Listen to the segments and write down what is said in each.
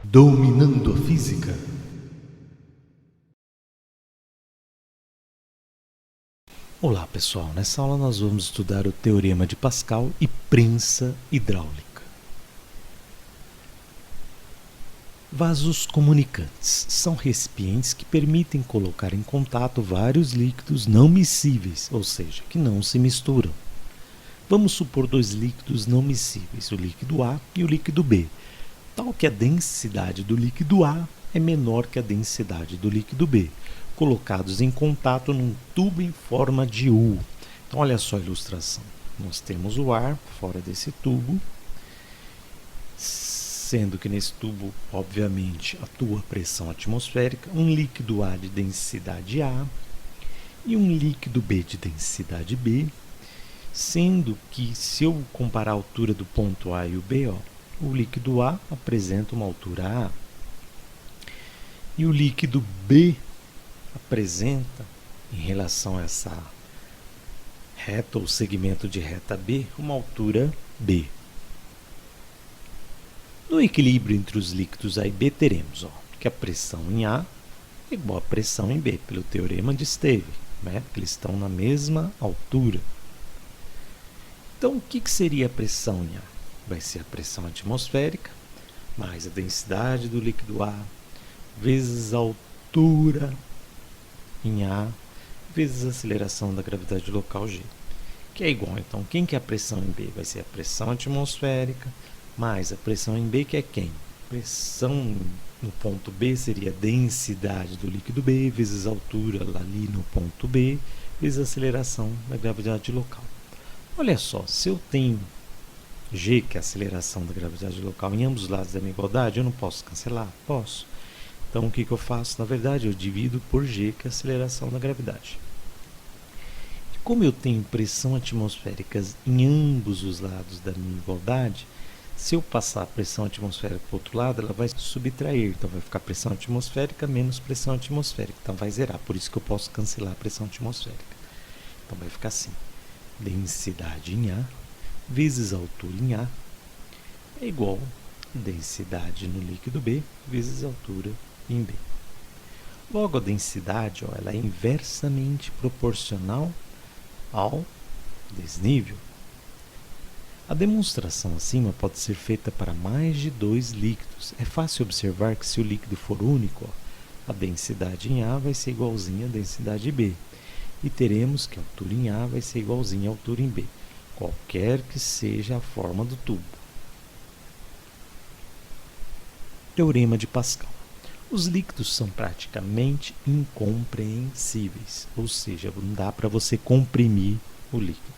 Dominando a Física. Olá pessoal, nessa aula nós vamos estudar o Teorema de Pascal e prensa hidráulica. Vasos comunicantes são recipientes que permitem colocar em contato vários líquidos não miscíveis, ou seja, que não se misturam. Vamos supor dois líquidos não miscíveis, o líquido A e o líquido B, tal que a densidade do líquido A é menor que a densidade do líquido B, colocados em contato num tubo em forma de U. Então, olha só a ilustração. Nós temos o ar fora desse tubo, sendo que nesse tubo, obviamente, atua a pressão atmosférica, um líquido A de densidade A e um líquido B de densidade B, sendo que, se eu comparar a altura do ponto A e o B, o líquido A apresenta uma altura A e o líquido B apresenta, em relação a essa reta ou segmento de reta B, uma altura B. No equilíbrio entre os líquidos A e B, teremos que a pressão em A é igual à pressão em B, pelo teorema de Steve, que eles estão na mesma altura. Então, o que seria a pressão em A? Vai ser a pressão atmosférica, mais a densidade do líquido A, vezes a altura em A, vezes a aceleração da gravidade local G, que é igual, então, quem que é a pressão em B? Vai ser a pressão atmosférica, mais a pressão em B, que é quem? Pressão no ponto B seria a densidade do líquido B, vezes a altura ali no ponto B, vezes a aceleração da gravidade local. Olha só, se eu tenho G, que é a aceleração da gravidade local, em ambos os lados da minha igualdade, eu não posso cancelar? Posso. Então, o que eu faço? Na verdade, eu divido por G, que é a aceleração da gravidade. E como eu tenho pressão atmosférica em ambos os lados da minha igualdade, se eu passar a pressão atmosférica para o outro lado, ela vai subtrair. Então, vai ficar pressão atmosférica menos pressão atmosférica. Então, vai zerar. Por isso que eu posso cancelar a pressão atmosférica. Então, vai ficar assim. Densidade em A vezes a altura em A é igual a densidade no líquido B vezes a altura em B. Logo, a densidade ela é inversamente proporcional ao desnível. A demonstração acima pode ser feita para mais de dois líquidos. É fácil observar que se o líquido for único, a densidade em A vai ser igualzinha à densidade em B. E teremos que a altura em A vai ser igualzinha à altura em B, qualquer que seja a forma do tubo. Teorema de Pascal. Os líquidos são praticamente incompreensíveis, ou seja, não dá para você comprimir o líquido.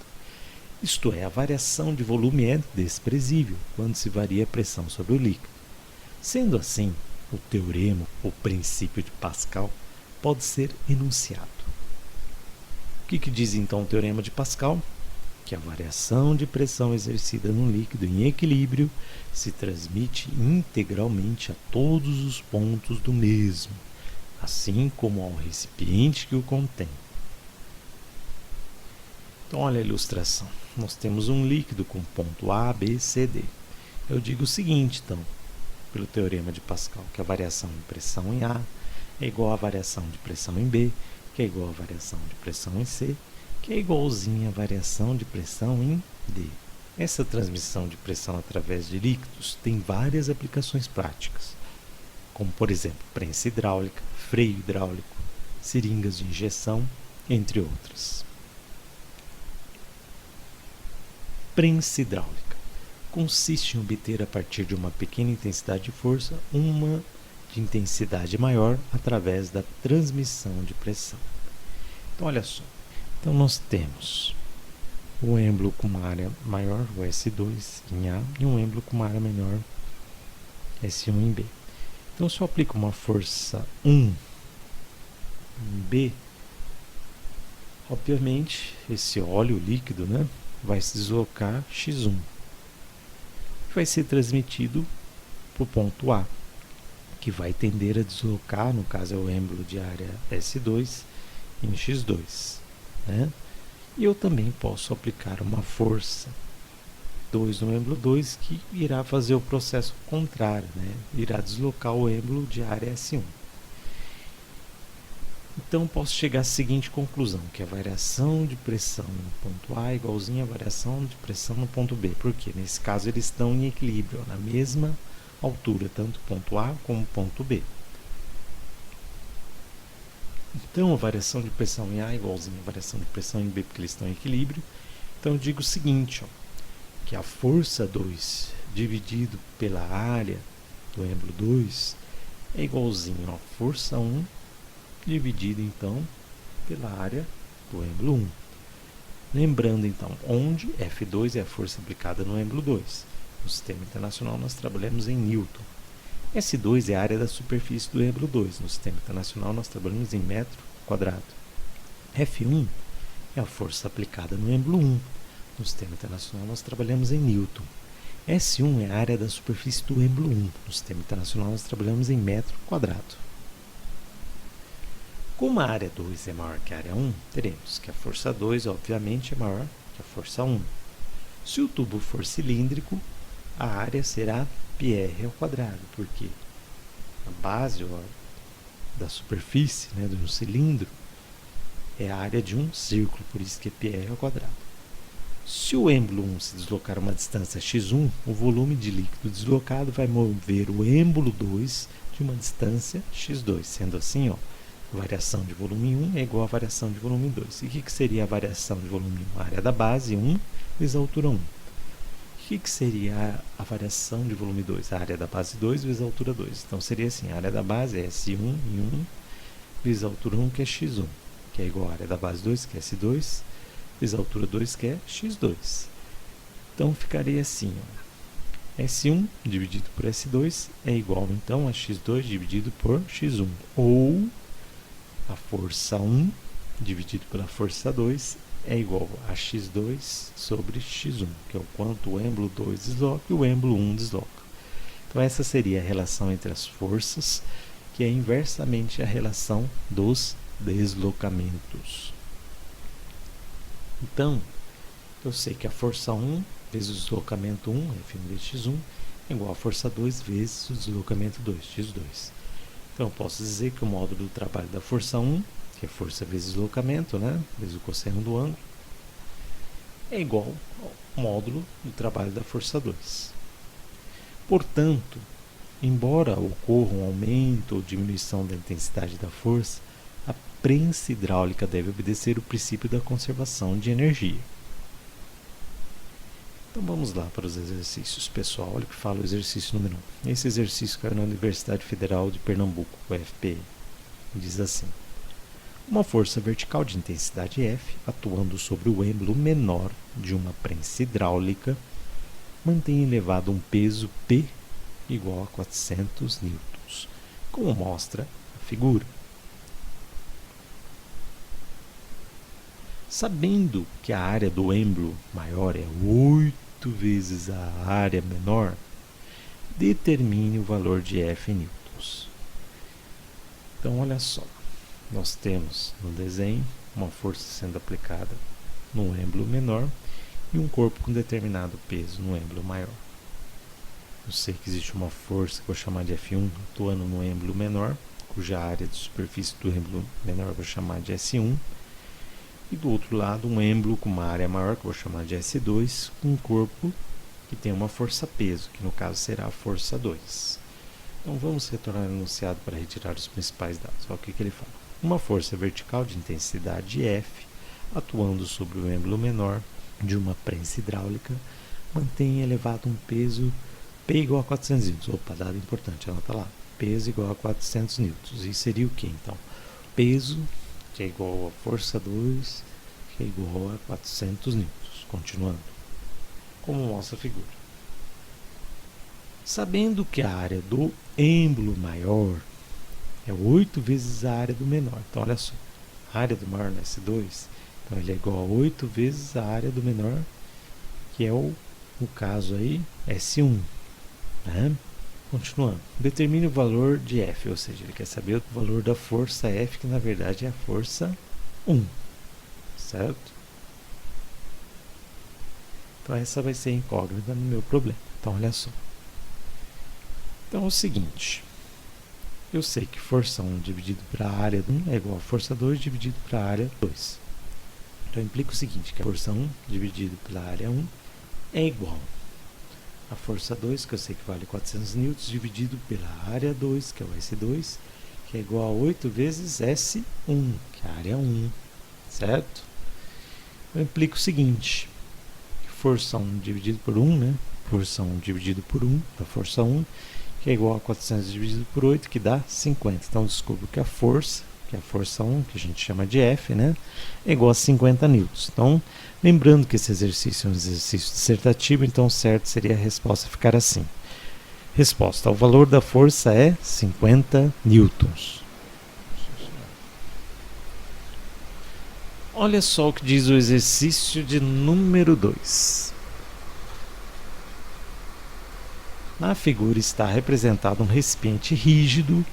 Isto é, a variação de volume é desprezível quando se varia a pressão sobre o líquido. Sendo assim, o teorema, ou princípio de Pascal, pode ser enunciado. O que diz então o teorema de Pascal? Que a variação de pressão exercida num líquido em equilíbrio se transmite integralmente a todos os pontos do mesmo, assim como ao recipiente que o contém. Então, olha a ilustração. Nós temos um líquido com ponto A, B, C, D. Eu digo o seguinte, então, pelo teorema de Pascal, que a variação de pressão em A é igual à variação de pressão em B, que é igual à variação de pressão em C, que é igualzinha à variação de pressão em D. Essa transmissão de pressão através de líquidos tem várias aplicações práticas, como, por exemplo, prensa hidráulica, freio hidráulico, seringas de injeção, entre outras. Prensa hidráulica consiste em obter, a partir de uma pequena intensidade de força, uma de intensidade maior através da transmissão de pressão. Então, olha só. Então, nós temos um êmbolo com uma área maior, o S2 em A, e um êmbolo com uma área menor, S1 em B. Então, se eu aplico uma força 1 em B, obviamente, esse óleo líquido, vai se deslocar x1. Vai ser transmitido para o ponto A, que vai tender a deslocar, no caso é o êmbolo de área S2, em x2. E eu também posso aplicar uma força F2 no êmbolo 2, que irá fazer o processo contrário, né? Irá deslocar o êmbolo de área S1. Então, posso chegar à seguinte conclusão, que a variação de pressão no ponto A é igualzinha à variação de pressão no ponto B. Por quê? Nesse caso, eles estão em equilíbrio, na mesma altura, tanto o ponto A como o ponto B. Então, a variação de pressão em A é igualzinha à variação de pressão em B, porque eles estão em equilíbrio. Então, eu digo o seguinte, que a força 2 dividido pela área do êmbolo 2 é igualzinho à força 1 dividido, então, pela área do êmbolo 1. Lembrando, então, onde F2 é a força aplicada no êmbolo 2. No sistema internacional, nós trabalhamos em Newton. S2 é a área da superfície do êmbolo 2. No sistema internacional, nós trabalhamos em metro quadrado. F1 é a força aplicada no êmbolo 1. No sistema internacional, nós trabalhamos em Newton. S1 é a área da superfície do êmbolo 1. No sistema internacional, nós trabalhamos em metro quadrado. Como a área 2 é maior que a área 1, teremos que a força 2, obviamente, é maior que a força 1. Se o tubo for cilíndrico, a área será πr ao quadrado, porque a base da superfície, né, de um cilindro é a área de um círculo, por isso que é πr ao quadrado. Se o êmbolo 1 se deslocar uma distância x1, o volume de líquido deslocado vai mover o êmbolo 2 de uma distância x2. Sendo assim, variação de volume 1 é igual a variação de volume 2. E o que seria a variação de volume 1? A área da base 1 vezes a altura 1. O que seria a variação de volume 2? A área da base 2 vezes a altura 2. Então, seria assim, a área da base é S1 em 1 vezes a altura 1, que é x1, que é igual à área da base 2, que é S2, vezes a altura 2, que é x2. Então, ficaria assim, S1 dividido por S2 é igual, então, a x2 dividido por x1. Ou a força 1 dividido pela força 2 é igual a x2 sobre x1, que é o quanto o êmbolo 2 desloca e o êmbolo 1 desloca. Então, essa seria a relação entre as forças, que é inversamente a relação dos deslocamentos. Então, eu sei que a força 1 vezes o deslocamento 1, F1 vezes x1, é igual a força 2 vezes o deslocamento 2, x2. Então, eu posso dizer que o módulo do trabalho da força 1, que é força vezes deslocamento, né, vezes o cosseno do ângulo, é igual ao módulo do trabalho da força 2. Portanto, embora ocorra um aumento ou diminuição da intensidade da força, a prensa hidráulica deve obedecer o princípio da conservação de energia. Então vamos lá para os exercícios, pessoal. Olha o que fala o exercício número 1. Esse exercício caiu na Universidade Federal de Pernambuco, UFPE. Diz assim: uma força vertical de intensidade F, atuando sobre o êmbolo menor de uma prensa hidráulica, mantém elevado um peso P igual a 400 newtons, como mostra a figura. Sabendo que a área do êmbolo maior é 8 vezes a área menor, determine o valor de F em newtons. Então, olha só, nós temos no desenho uma força sendo aplicada no êmbolo menor e um corpo com determinado peso no êmbolo maior. Eu sei que existe uma força que eu vou chamar de F1 atuando no êmbolo menor, cuja área de superfície do êmbolo menor eu vou chamar de S1. E do outro lado, um êmbolo com uma área maior, que eu vou chamar de S2, com um corpo que tem uma força-peso, que no caso será a força 2. Então vamos retornar ao enunciado para retirar os principais dados. Olha o que ele fala. Uma força vertical de intensidade F, atuando sobre o êmbolo menor de uma prensa hidráulica, mantém elevado um peso P igual a 400 newtons. Opa, dado importante, anota lá. Peso igual a 400 newtons. E seria o que então? Peso, que é igual a força 2, que é igual a 400 newtons. Continuando, como mostra a figura. Sabendo que a área do êmbolo maior é 8 vezes a área do menor. Então, olha só, a área do maior no S2, então ele é igual a 8 vezes a área do menor, que é no caso aí, S1. Né? Continuando, determine o valor de F, ou seja, ele quer saber o valor da força F, que na verdade é a força 1, certo? Então essa vai ser a incógnita no meu problema. Então olha só. Então é o seguinte. Eu sei que força 1 dividido pela área 1 é igual a força 2 dividido pela área 2. Então implica o seguinte, que a força 1 dividido pela área 1 é igual a força 2, que eu sei que vale 400 newtons, dividido pela área 2, que é o S2, que é igual a 8 vezes S1, que é a área 1, certo? Então implica o seguinte, que força 1 dividido por 1, né? Força 1 dividido por 1, da força 1, que é igual a 400 dividido por 8, que dá 50. Então, descubro que a força, que é a força 1, que a gente chama de F, né, é igual a 50 newtons. Então, lembrando que esse exercício é um exercício dissertativo, então o certo seria a resposta ficar assim. Resposta: o valor da força é 50 newtons. Olha só o que diz o exercício de número 2. Na figura está representado um recipiente rígido,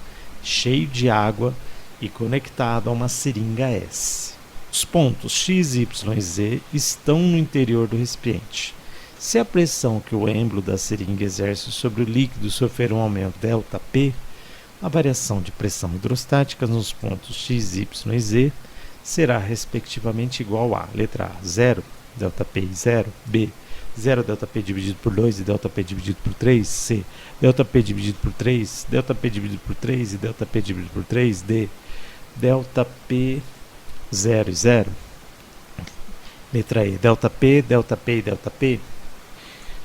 cheio de água e conectado a uma seringa S. Os pontos X, Y e Z estão no interior do recipiente. Se a pressão que o êmbolo da seringa exerce sobre o líquido sofrer um aumento ΔP, a variação de pressão hidrostática nos pontos X, Y e Z será respectivamente igual a letra A, 0, ΔP e 0, B, 0 ΔP dividido por 2 e ΔP dividido por 3, C, ΔP dividido por 3, ΔP dividido por 3 e ΔP dividido por 3, D, ΔP 0 e 0, letra E, ΔP, ΔP e ΔP.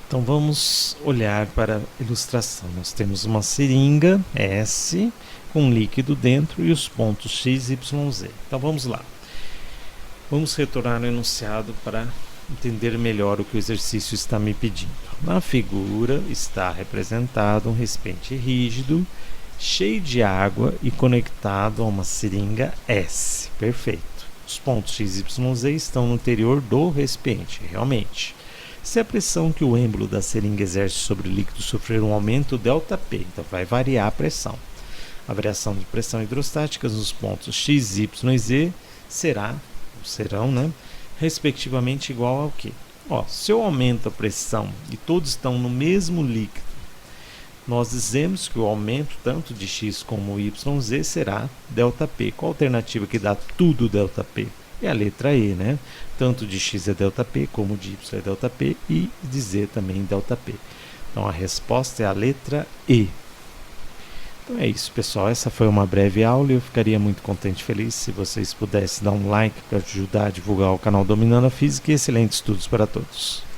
Então vamos olhar para a ilustração. Nós temos uma seringa S com líquido dentro e os pontos X, Y, Z. Então vamos lá. Vamos retornar no enunciado para entender melhor o que o exercício está me pedindo. Na figura está representado um recipiente rígido, cheio de água e conectado a uma seringa S. Perfeito. Os pontos X, Y, Z estão no interior do recipiente, realmente. Se a pressão que o êmbolo da seringa exerce sobre o líquido sofrer um aumento ΔP, então vai variar a pressão. A variação de pressão hidrostática nos pontos X, Y e Z serão, né, respectivamente igual ao quê? Se eu aumento a pressão e todos estão no mesmo líquido, nós dizemos que o aumento tanto de X como Y, Z será ΔP. Qual a alternativa que dá tudo ΔP? É a letra E, né? Tanto de X é ΔP, como de Y é ΔP e de Z também ΔP. Então a resposta é a letra E. Então é isso, pessoal. Essa foi uma breve aula e eu ficaria muito contente e feliz se vocês pudessem dar um like para ajudar a divulgar o canal Dominando a Física e excelentes estudos para todos.